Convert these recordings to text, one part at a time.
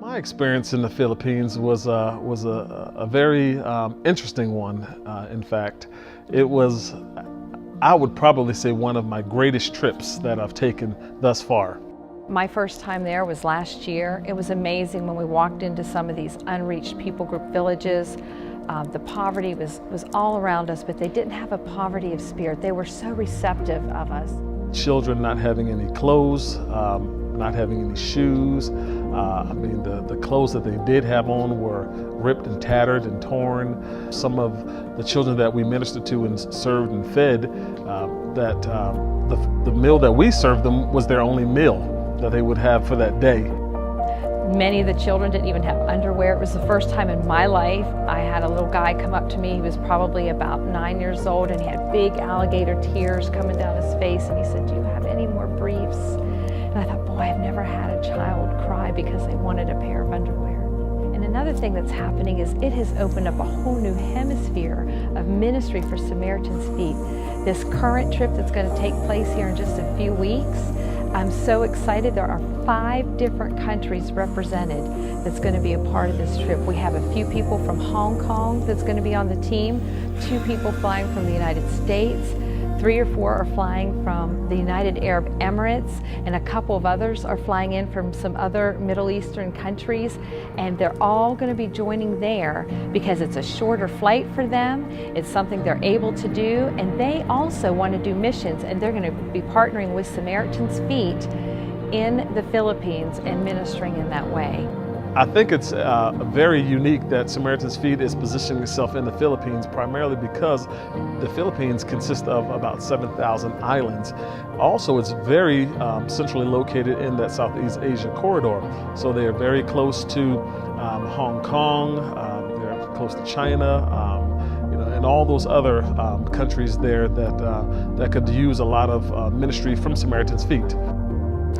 My experience in the Philippines was a very interesting one. In fact, it was, I would probably say, one of my greatest trips that I've taken thus far. My first time there was last year. It was amazing when we walked into some of these unreached people group villages. The poverty was all around us, but they didn't have a poverty of spirit. They were so receptive of us. Children not having any clothes, not having any shoes. I mean, the clothes that they did have on were ripped and tattered and torn. Some of the children that we ministered to and served and fed, the meal that we served them was their only meal that they would have for that day. Many of the children didn't even have underwear. It was the first time in my life I had a little guy come up to me. He was probably about 9 years old, and he had big alligator tears coming down his face, and he said, "Do you have any more briefs?" And I thought, boy, I've never had a child cry because they wanted a pair of underwear. And another thing that's happening is it has opened up a whole new hemisphere of ministry for Samaritans' Feet. This current trip that's going to take place here in just a few weeks, I'm so excited. There are 5 different countries represented that's going to be a part of this trip. We have a few people from Hong Kong that's going to be on the team, 2 people flying from the United States, 3 or 4 are flying from the United Arab Emirates, and a couple of others are flying in from some other Middle Eastern countries, and they're all going to be joining there because it's a shorter flight for them. It's something they're able to do, and they also want to do missions, and they're going to be partnering with Samaritans' Feet in the Philippines and ministering in that way. I think it's very unique that Samaritans' Feet is positioning itself in the Philippines, primarily because the Philippines consist of about 7,000 islands. Also, it's very centrally located in that Southeast Asia corridor. So they are very close to Hong Kong, they're close to China, and all those other countries there that could use a lot of ministry from Samaritans' Feet.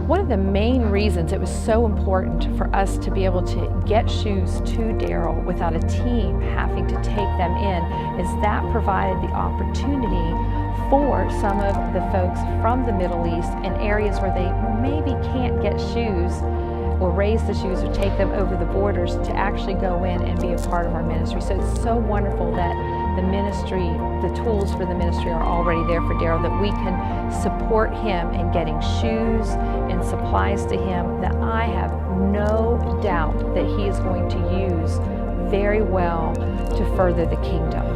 One of the main reasons it was so important for us to be able to get shoes to Daryl without a team having to take them in is that provided the opportunity for some of the folks from the Middle East in areas where they maybe can't get shoes or raise the shoes or take them over the borders to actually go in and be a part of our ministry. So it's so wonderful that the ministry, the tools for the ministry are already there for Daryl, that we can support him in getting shoes and supplies to him that I have no doubt that he is going to use very well to further the kingdom.